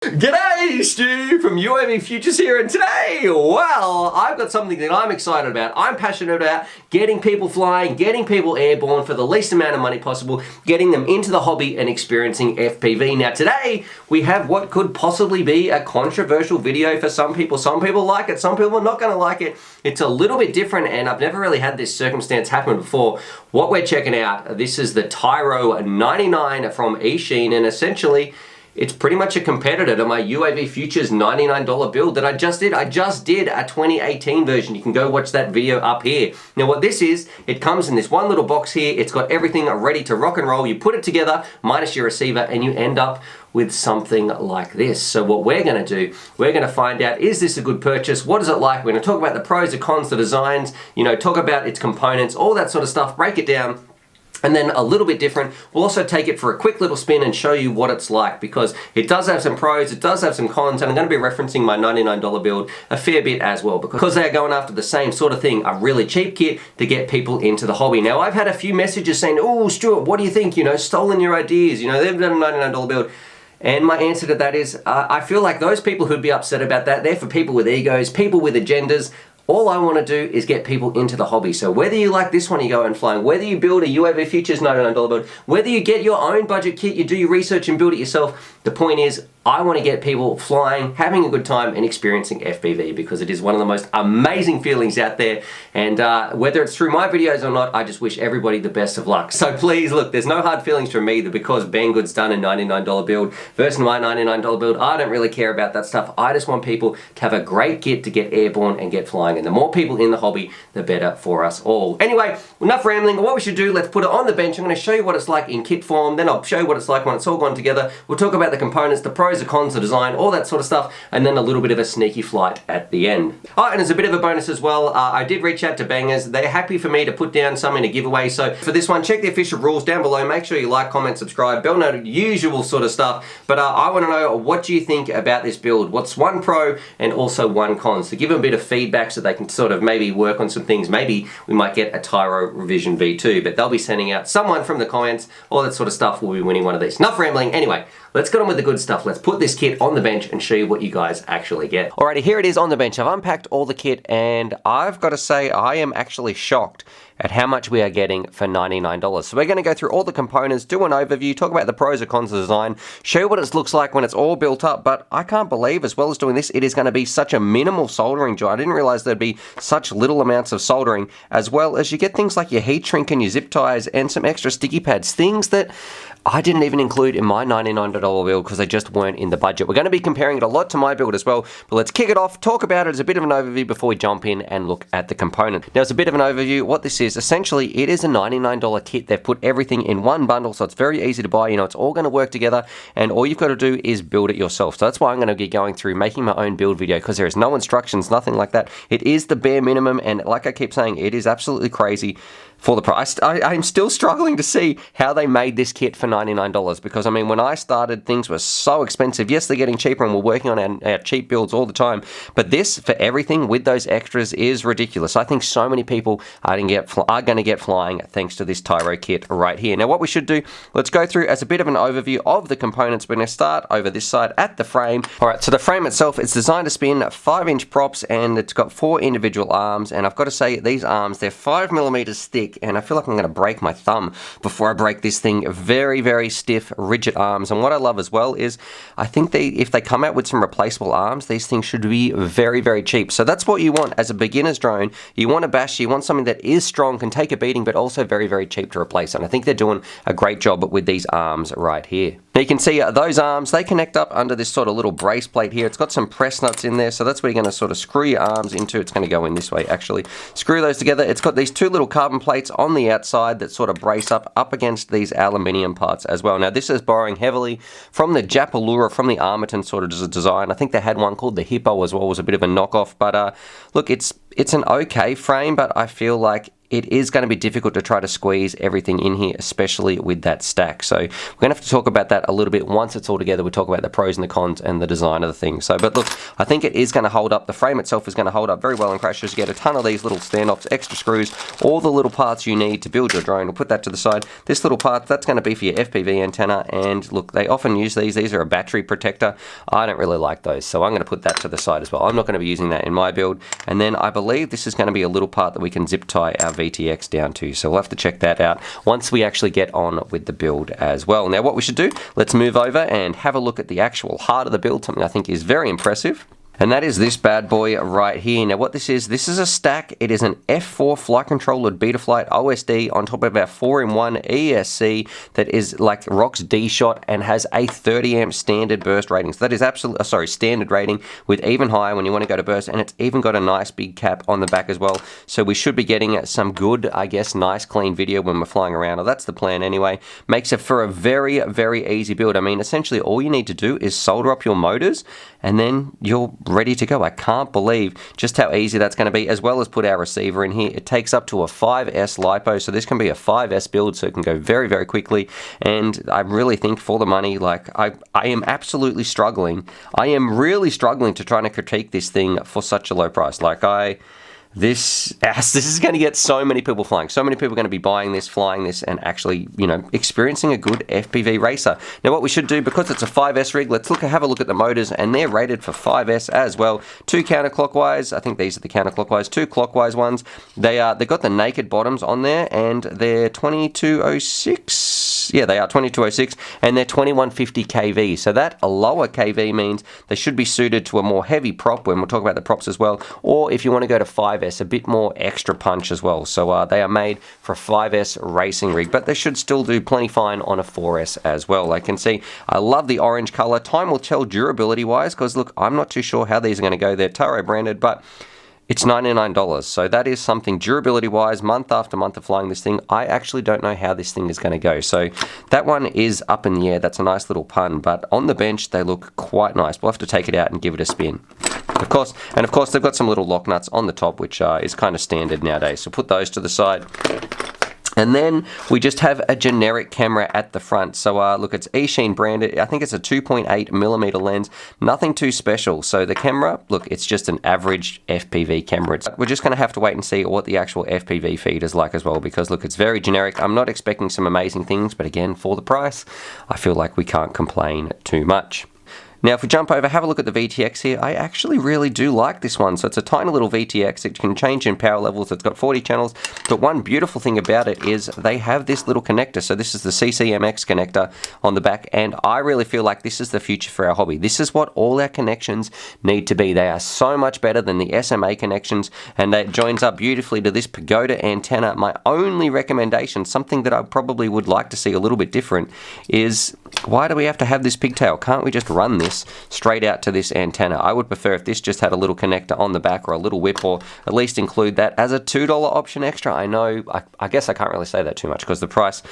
G'day, Stu from UAVfutures here, and today, well, I've got something that I'm excited about. I'm passionate about getting people flying, getting people airborne for the least amount of money possible, getting them into the hobby and experiencing FPV. Now today, we have what could possibly be a controversial video for some people. Some people like it, some people are not going to like it. It's a little bit different, and I've never really had this circumstance happen before. What we're checking out, this is the TYRO 99 from Eachine, and essentially, it's pretty much a competitor to my UAVfutures $99 build that I just did. I just did a 2018 version. You can go watch that video up here. Now what this is, it comes in this one little box here. It's got everything ready to rock and roll. You put it together, minus your receiver, and you end up with something like this. So what we're gonna do, we're gonna find out, is this a good purchase? What is it like? We're gonna talk about the pros, the cons, the designs, talk about its components, all that sort of stuff, break it down. And then a little bit different, we'll also take it for a quick little spin and show you what it's like, because it does have some pros, it does have some cons, and I'm going to be referencing my $99 build a fair bit as well, because they're going after the same sort of thing, a really cheap kit to get people into the hobby. Now I've had a few messages saying, oh Stuart, what do you think, stolen your ideas, they've done a $99 build. And my answer to that is, I feel like those people who'd be upset about that, they're for people with egos, people with agendas. All I want to do is get people into the hobby. So whether you like this one, you go and flying, whether you build a UAVfutures $99 build, whether you get your own budget kit, you do your research and build it yourself, the point is, I want to get people flying, having a good time, and experiencing FPV, because it is one of the most amazing feelings out there. And whether it's through my videos or not, I just wish everybody the best of luck. So please, look, there's no hard feelings from me that because Banggood's done a $99 build versus my $99 build, I don't really care about that stuff. I just want people to have a great kit to get airborne and get flying. And the more people in the hobby, the better for us all. Anyway, enough rambling. What we should do, let's put it on the bench. I'm going to show you what it's like in kit form. Then I'll show you what it's like when it's all gone together. We'll talk about the components, the pros, the cons, the design, all that sort of stuff, and then a little bit of a sneaky flight at the end. Oh, and as a bit of a bonus as well, I did reach out to Bangers. They're happy for me to put down some in a giveaway. So for this one, check the official rules down below. Make sure you like, comment, subscribe, bell note, usual sort of stuff. But I want to know, what do you think about this build? What's one pro and also one con? So give them a bit of feedback so they can sort of maybe work on some things. Maybe we might get a TYRO Revision V2, but they'll be sending out someone from the comments. All that sort of stuff will be winning one of these. Enough rambling. Anyway, let's get on with the good stuff. Let's put this kit on the bench and show you what you guys actually get. Alrighty, here it is on the bench. I've unpacked all the kit, and I've got to say I am actually shocked at how much we are getting for $99. So we're going to go through all the components, do an overview, talk about the pros and cons of the design, show you what it looks like when it's all built up. But I can't believe, as well as doing this, it is going to be such a minimal soldering job. I didn't realize there'd be such little amounts of soldering, as well as you get things like your heat shrink and your zip ties and some extra sticky pads, things that I didn't even include in my $99 build because they just weren't in the budget. We're going to be comparing it a lot to my build as well, but let's kick it off, talk about it as a bit of an overview before we jump in and look at the component. Now, as a bit of an overview, what this is, essentially, it is a $99 kit. They've put everything in one bundle, so it's very easy to buy. It's all going to work together, and all you've got to do is build it yourself. So that's why I'm going to be going through making my own build video, because there is no instructions, nothing like that. It is the bare minimum, and like I keep saying, it is absolutely crazy for the price. I'm still struggling to see how they made this kit for $99, because I mean, when I started, things were so expensive. Yes, they're getting cheaper, and we're working on our cheap builds all the time, but this, for everything with those extras, is ridiculous. I think so many people are going to get flying thanks to this TYRO kit right here. Now, what we should do, let's go through as a bit of an overview of the components. We're going to start over this side at the frame. Alright, so the frame itself, it's designed to spin 5-inch props, and it's got 4 individual arms, and I've got to say, these arms, they're 5mm thick, and I feel like I'm going to break my thumb before I break this thing. Very, very stiff, rigid arms. And what I love as well is, I think if they come out with some replaceable arms, these things should be very, very cheap. So that's what you want as a beginner's drone. You want a bash, you want something that is strong, can take a beating, but also very, very cheap to replace. And I think they're doing a great job with these arms right here. Now you can see those arms, they connect up under this sort of little brace plate here. It's got some press nuts in there, so that's where you're going to sort of screw your arms into. It's going to go in this way, actually. Screw those together. It's got these 2 little carbon plates on the outside that sort of brace up against these aluminium parts as well. Now this is borrowing heavily from the Japalura, from the Armaton sort of design. I think they had one called the Hippo as well, was a bit of a knockoff. But look, it's an okay frame, but I feel like it is going to be difficult to try to squeeze everything in here, especially with that stack. So we're going to have to talk about that a little bit once it's all together. We'll talk about the pros and the cons and the design of the thing. So, but look, I think it is going to hold up. The frame itself is going to hold up very well in crashes. You get a ton of these little standoffs, extra screws, all the little parts you need to build your drone. We'll put that to the side. This little part, that's going to be for your FPV antenna. And look, they often use these. These are a battery protector. I don't really like those, so I'm going to put that to the side as well. I'm not going to be using that in my build. And then I believe this is going to be a little part that we can zip tie our VTX down to. So we'll have to check that out once we actually get on with the build as well. Now what we should do, let's move over and have a look at the actual heart of the build, something I think is very impressive. And that is this bad boy right here. Now what this is a stack. It is an F4 flight controller Betaflight OSD on top of our 4-in-1 ESC that is like ROX D-Shot and has a 30 amp standard burst rating. So that is standard rating with even higher when you want to go to burst, and it's even got a nice big cap on the back as well. So we should be getting some good, I guess, nice clean video when we're flying around, or that's the plan anyway. Makes it for a very, very easy build. I mean, essentially all you need to do is solder up your motors and then you're ready to go. I can't believe just how easy that's going to be, as well as put our receiver in here. It takes up to a 5S LiPo, so this can be a 5S build, so it can go very, very quickly. And I really think for the money, like I am absolutely struggling. I am really struggling to try to critique this thing for such a low price. Like this is going to get so many people flying. So many people are going to be buying this, flying this, and actually, you know, experiencing a good FPV racer. Now, what we should do, because it's a 5S rig, let's have a look at the motors, and they're rated for 5S as well. 2 counterclockwise. I think these are the counterclockwise. 2 clockwise ones. They've got the naked bottoms on there, and they're 2206. Yeah, they are 2206, and they're 2150 kV. So that a lower kV means they should be suited to a more heavy prop, when we'll talk about the props as well, or if you want to go to 5S, a bit more extra punch as well. So they are made for a 5S racing rig, but they should still do plenty fine on a 4S as well. I can see, I love the orange color. Time will tell durability wise, because look, I'm not too sure how these are going to go. They're TYRO branded, but it's $99, so that is something durability-wise, month after month of flying this thing. I actually don't know how this thing is going to go. So that one is up in the air. That's a nice little pun, but on the bench, they look quite nice. We'll have to take it out and give it a spin. Of course, they've got some little lock nuts on the top, which is kind of standard nowadays. So put those to the side. And then we just have a generic camera at the front. So look, it's eSheen branded. I think it's a 2.8mm lens. Nothing too special. So the camera, look, it's just an average FPV camera. We're just going to have to wait and see what the actual FPV feed is like as well, because look, it's very generic. I'm not expecting some amazing things, but again, for the price, I feel like we can't complain too much. Now, if we jump over, have a look at the VTX here. I actually really do like this one. So it's a tiny little VTX. It can change in power levels. It's got 40 channels. But one beautiful thing about it is they have this little connector. So this is the CCMX connector on the back. And I really feel like this is the future for our hobby. This is what all our connections need to be. They are so much better than the SMA connections. And that joins up beautifully to this Pagoda antenna. My only recommendation, something that I probably would like to see a little bit different, is why do we have to have this pigtail? Can't we just run this straight out to this antenna? I would prefer if this just had a little connector on the back, or a little whip, or at least include that as a $2 option extra. I know, I guess I can't really say that too much because the price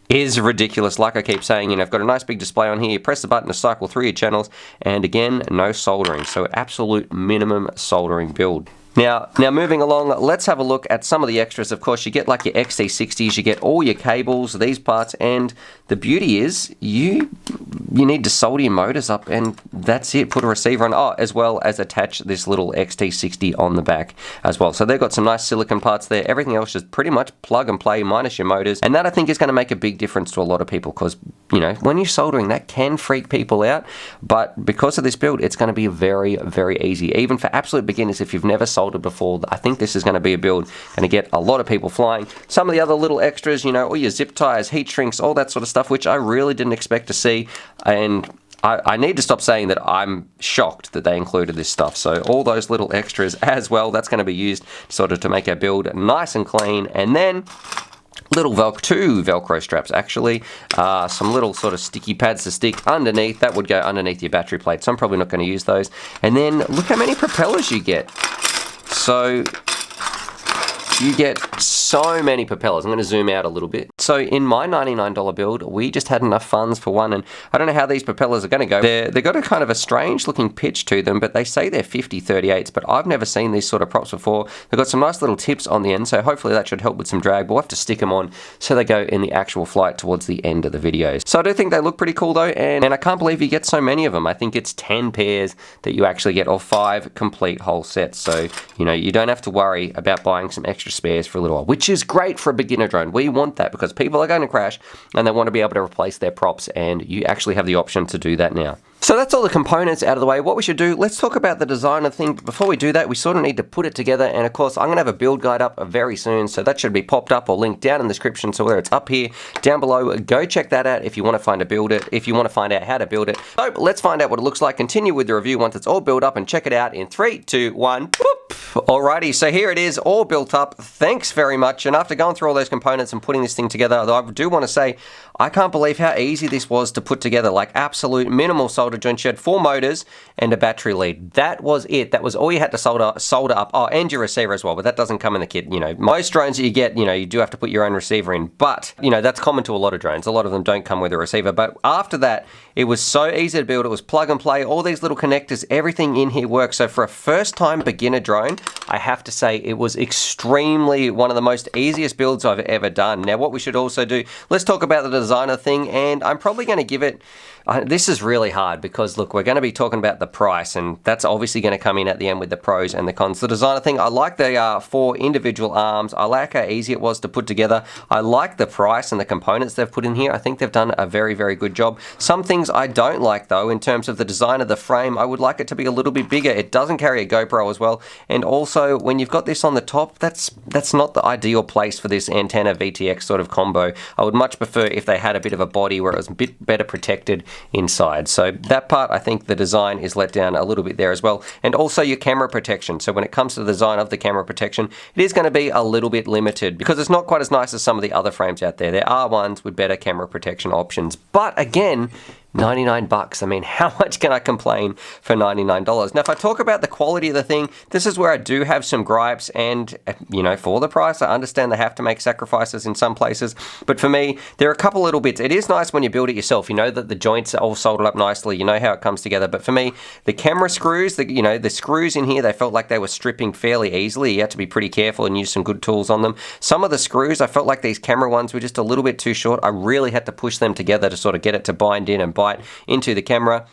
is ridiculous. Like I keep saying, you know, I've got a nice big display on here. You press the button to cycle through your channels, and again, no soldering. So absolute minimum soldering build. Now moving along, let's have a look at some of the extras. Of course, you get like your XT60s, you get all your cables, these parts, and the beauty is you need to solder your motors up, and that's it. Put a receiver on, as well as attach this little XT60 on the back as well. So they've got some nice silicon parts there. Everything else just pretty much plug and play minus your motors, and that I think is going to make a big difference to a lot of people, because, you know, when you're soldering, that can freak people out, but because of this build, it's going to be very, very easy. Even for absolute beginners, if you've never soldered before, I think this is going to be a build going to get a lot of people flying. Some of the other little extras, you know, all your zip ties, heat shrinks, all that sort of stuff, which I really didn't expect to see, and I need to stop saying that I'm shocked that they included this stuff. So all those little extras as well, that's going to be used sort of to make our build nice and clean. And then little two Velcro straps actually, some little sort of sticky pads to stick underneath. That would go underneath your battery plate, so I'm probably not going to use those. And then look how many propellers you get. So you get so many propellers. I'm going to zoom out a little bit. So in my $99 build, we just had enough funds for one, and I don't know how these propellers are going to go. They've got a kind of a strange looking pitch to them, but they say they're 50-38s, but I've never seen these sort of props before. They've got some nice little tips on the end, so hopefully that should help with some drag. We'll have to stick them on so they go in the actual flight towards the end of the videos. So I do think they look pretty cool though, and I can't believe you get so many of them. I think it's 10 pairs that you actually get, or 5 complete whole sets. So, you know, you don't have to worry about buying some extra spares for a little while, which is great for a beginner drone. We want that because people are going to crash and they want to be able to replace their props, and you actually have the option to do that now. So that's all the components out of the way. What we should do, let's talk about the design of the thing. But before we do that, we sort of need to put it together. And of course, I'm going to have a build guide up very soon. So that should be popped up or linked down in the description. So whether it's up here, down below, go check that out if you want to find if you want to find out how to build it. So let's find out what it looks like. Continue with the review once it's all built up and check it out in 3, 2, 1. Whoop. Alrighty, so here it is, all built up. Thanks very much. And after going through all those components and putting this thing together, I do want to say, I can't believe how easy this was to put together. Like absolute minimal solder joints. You had 4 motors and a battery lead. That was it. That was all you had to solder up. Oh, and your receiver as well, but that doesn't come in the kit. You know, most drones that you get, you know, you do have to put your own receiver in, but you know, that's common to a lot of drones. A lot of them don't come with a receiver, but after that, it was so easy to build. It was plug and play, all these little connectors, everything in here works. So for a first time beginner drone, I have to say it was extremely one of the most easiest builds I've ever done. Now, what we should also do, let's talk about the design of the thing, and I'm probably going to give it, this is really hard because look, we're going to be talking about the price, and that's obviously going to come in at the end with the pros and the cons. The designer thing, I like the 4 individual arms. I like how easy it was to put together. I like the price and the components they've put in here. I think they've done a very, very good job. Some things I don't like though, in terms of the design of the frame. I would like it to be a little bit bigger. It doesn't carry a GoPro as well, and also when you've got this on the top, that's not the ideal place for this antenna VTX sort of combo. I would much prefer if they had a bit of a body where it was a bit better protected inside. So that part, I think the design is let down a little bit there as well. And also your camera protection. So when it comes to the design of the camera protection, it is going to be a little bit limited because it's not quite as nice as some of the other frames out there. There are ones with better camera protection options. But again, 99 bucks. I mean, how much can I complain for $99? Now, if I talk about the quality of the thing, this is where I do have some gripes, and you know, for the price, I understand they have to make sacrifices in some places, but for me, there are a couple little bits. It is nice when you build it yourself. You know that the joints are all soldered up nicely. You know how it comes together, but for me, the camera screws, the screws in here, they felt like they were stripping fairly easily. You had to be pretty careful and use some good tools on them. Some of the screws, I felt like these camera ones were just a little bit too short. I really had to push them together to sort of get it to bind in and bite into the camera.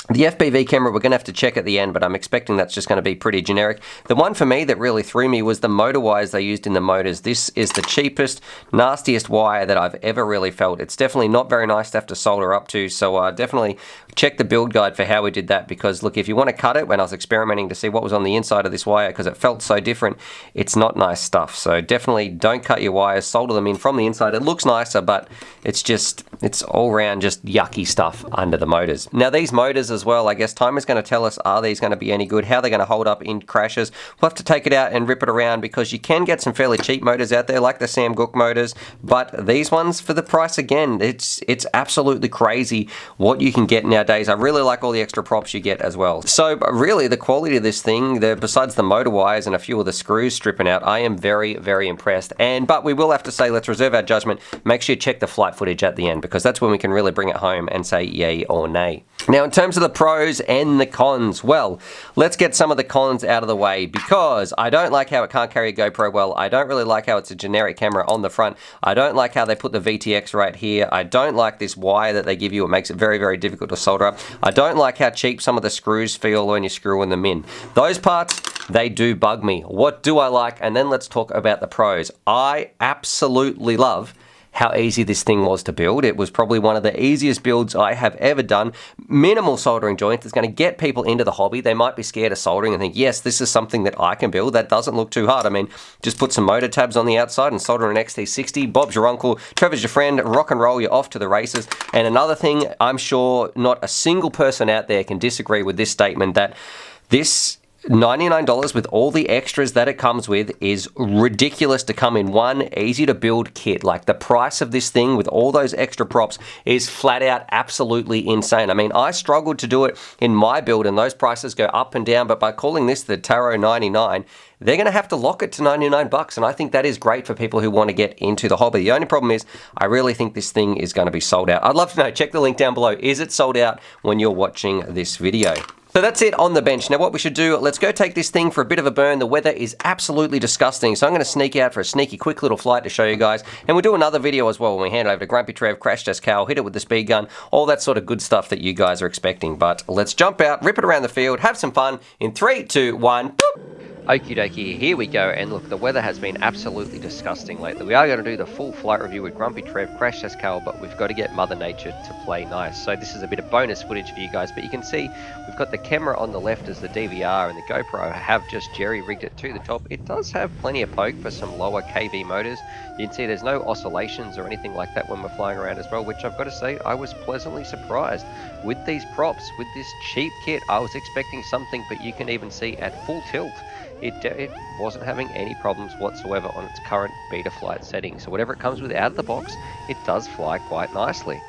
The FPV camera, we're going to have to check at the end, but I'm expecting that's just going to be pretty generic. The one for me that really threw me was the motor wires they used in the motors. This is the cheapest, nastiest wire that I've ever really felt. It's definitely not very nice to have to solder up to, so definitely check the build guide for how we did that, because look, if you want to cut it, when I was experimenting to see what was on the inside of this wire, because it felt so different, it's not nice stuff. So definitely don't cut your wires, solder them in from the inside. It looks nicer, but it's all around just yucky stuff under the motors. Now these motors as well, I guess time is going to tell us, are these going to be any good? How they're going to hold up in crashes? We'll have to take it out and rip it around, because you can get some fairly cheap motors out there, like the Sam Gook motors, but these ones, for the price, again, it's absolutely crazy what you can get nowadays. I really like all the extra props you get as well. So really, the quality of this thing, besides the motor wires and a few of the screws stripping out, I am very, very impressed. But we will have to say, let's reserve our judgment. Make sure you check the flight footage at the end, because that's when we can really bring it home and say yay or nay. Now, in terms of the pros and the cons, well, let's get some of the cons out of the way, because I don't like how it can't carry a GoPro well. I don't really like how it's a generic camera on the front. I don't like how they put the VTX right here. I don't like this wire that they give you. It makes it very, very difficult to solder up. I don't like how cheap some of the screws feel when you're screwing them in. Those parts, they do bug me. What do I like? And then let's talk about the pros. I absolutely love how easy this thing was to build. It was probably one of the easiest builds I have ever done. Minimal soldering joints. It's going to get people into the hobby. They might be scared of soldering and think, yes, this is something that I can build. That doesn't look too hard. I mean, just put some motor tabs on the outside and solder an XT60. Bob's your uncle. Trevor's your friend. Rock and roll. You're off to the races. And another thing, I'm sure not a single person out there can disagree with this statement, that this $99 with all the extras that it comes with is ridiculous to come in one easy to build kit. Like, the price of this thing with all those extra props is flat out absolutely insane. I mean, I struggled to do it in my build and those prices go up and down, but by calling this the TYRO 99, they're going to have to lock it to 99 bucks, and I think that is great for people who want to get into the hobby. The only problem is I really think this thing is going to be sold out. I'd love to know, check the link down below. Is it sold out when you're watching this video? So that's it on the bench. Now what we should do, let's go take this thing for a bit of a burn. The weather is absolutely disgusting, so I'm going to sneak out for a sneaky quick little flight to show you guys. And we'll do another video as well when we hand it over to Grumpy Trev, Crash Test Cal, hit it with the speed gun, all that sort of good stuff that you guys are expecting. But let's jump out, rip it around the field, have some fun in 3, 2, 1, boop! Okie dokie, here we go, and look, the weather has been absolutely disgusting lately. We are going to do the full flight review with Grumpy Trev, Crash Test Cal, but we've got to get Mother Nature to play nice. So this is a bit of bonus footage for you guys, but you can see we've got the camera on the left as the DVR, and the GoPro have just jerry-rigged it to the top. It does have plenty of poke for some lower KV motors. You can see there's no oscillations or anything like that when we're flying around as well, which I've got to say, I was pleasantly surprised. With these props, with this cheap kit, I was expecting something, but you can even see at full tilt, it wasn't having any problems whatsoever on its current beta flight setting. So whatever it comes with out of the box, it does fly quite nicely.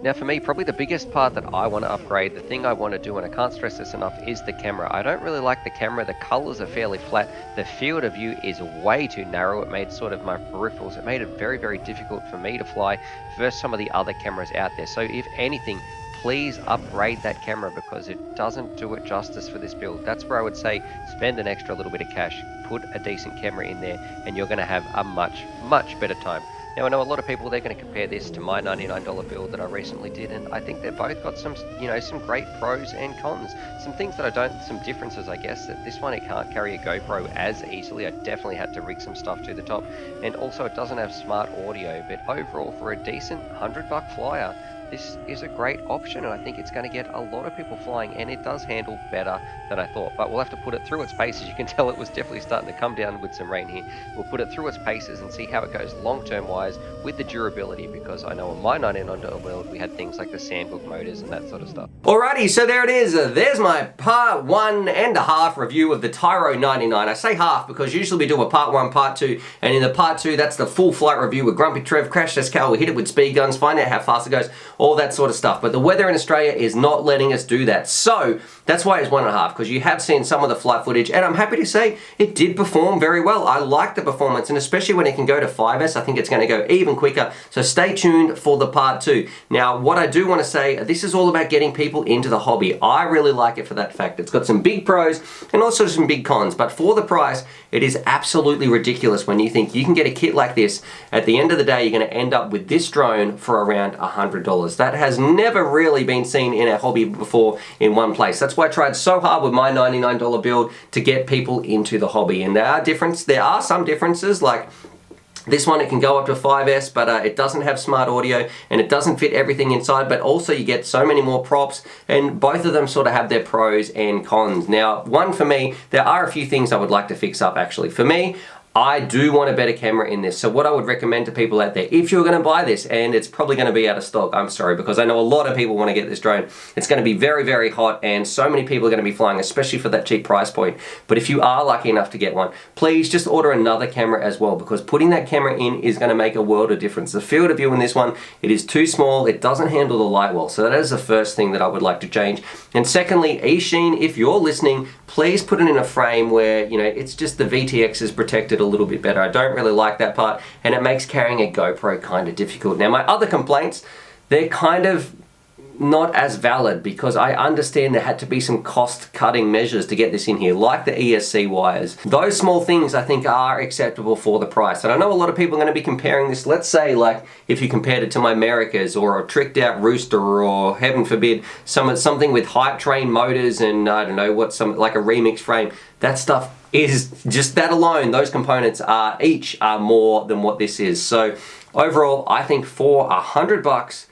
Now for me, probably the biggest part that I want to upgrade, the thing I want to do, and I can't stress this enough, is the camera. I don't really like the camera. The colors are fairly flat. The field of view is way too narrow. It made sort of my peripherals, it made it very, very difficult for me to fly versus some of the other cameras out there. So if anything, please upgrade that camera because it doesn't do it justice for this build. That's where I would say spend an extra little bit of cash, put a decent camera in there, and you're going to have a much, much better time. Now I know a lot of people, they're going to compare this to my $99 build that I recently did, and I think they've both got some, some great pros and cons. Some things that some differences I guess, that this one it can't carry a GoPro as easily. I definitely had to rig some stuff to the top, and also it doesn't have smart audio, but overall for a decent $100 flyer, this is a great option, and I think it's going to get a lot of people flying, and it does handle better than I thought. But we'll have to put it through its paces. You can tell it was definitely starting to come down with some rain here. We'll put it through its paces and see how it goes long-term wise with the durability, because I know on my $99 build we had things like the sandbook motors and that sort of stuff. Alrighty, so there it is. There's my part 1.5 review of the TYRO 99. I say half because usually we do a part 1, part 2, and in the part 2 that's the full flight review with Grumpy Trev, Crash Test Cal. We hit it with speed guns, find out how fast it goes, all that sort of stuff. But the weather in Australia is not letting us do that. So that's why it's 1.5, because you have seen some of the flight footage, and I'm happy to say it did perform very well. I like the performance, and especially when it can go to 5S, I think it's going to go even quicker. So stay tuned for the part 2. Now, what I do want to say, this is all about getting people into the hobby. I really like it for that fact. It's got some big pros and also some big cons, but for the price, it is absolutely ridiculous when you think you can get a kit like this. At the end of the day, you're going to end up with this drone for around $100. That has never really been seen in our hobby before in one place. That's why I tried so hard with my $99 build to get people into the hobby. And there are some differences, like this one, it can go up to 5S, but it doesn't have smart audio and it doesn't fit everything inside, but also you get so many more props, and both of them sort of have their pros and cons. Now, one for me, there are a few things I would like to fix up actually. For me, I do want a better camera in this. So what I would recommend to people out there, if you're going to buy this, and it's probably going to be out of stock, I'm sorry, because I know a lot of people want to get this drone. It's going to be very, very hot, and so many people are going to be flying, especially for that cheap price point. But if you are lucky enough to get one, please just order another camera as well, because putting that camera in is going to make a world of difference. The field of view in this one, it is too small. It doesn't handle the light well. So that is the first thing that I would like to change. And secondly, eSheen, if you're listening, please put it in a frame where, it's just the VTX is protected a little bit better. I don't really like that part, and it makes carrying a GoPro kind of difficult. Now, my other complaints, they're kind of not as valid, because I understand there had to be some cost-cutting measures to get this in here, like the ESC wires. Those small things I think are acceptable for the price. And I know a lot of people are going to be comparing this, let's say, like if you compared it to my Americas or a tricked out Rooster, or heaven forbid, something with hype train motors and I don't know what, like a remix frame. That stuff is just, that alone, those components each are more than what this is. So overall, I think for $100,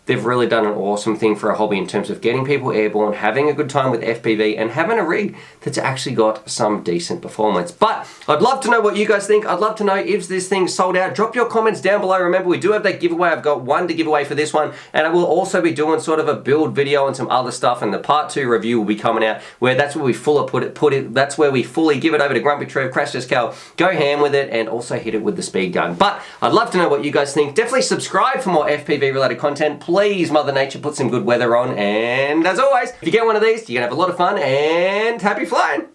they've really done an awesome thing for a hobby in terms of getting people airborne, having a good time with FPV, and having a rig that's actually got some decent performance. But I'd love to know what you guys think. I'd love to know if this thing's sold out. Drop your comments down below. Remember, we do have that giveaway. I've got one to give away for this one, and I will also be doing sort of a build video and some other stuff, and the part 2 review will be coming out, where that's where we that's where we fully give it over to Grumpy Trev, Crash Test Cal, go ham with it, and also hit it with the speed gun. But I'd love to know what you guys think. Definitely subscribe for more FPV related content. Please, Mother Nature, put some good weather on, and as always, if you get one of these, you're gonna have a lot of fun, and happy flying!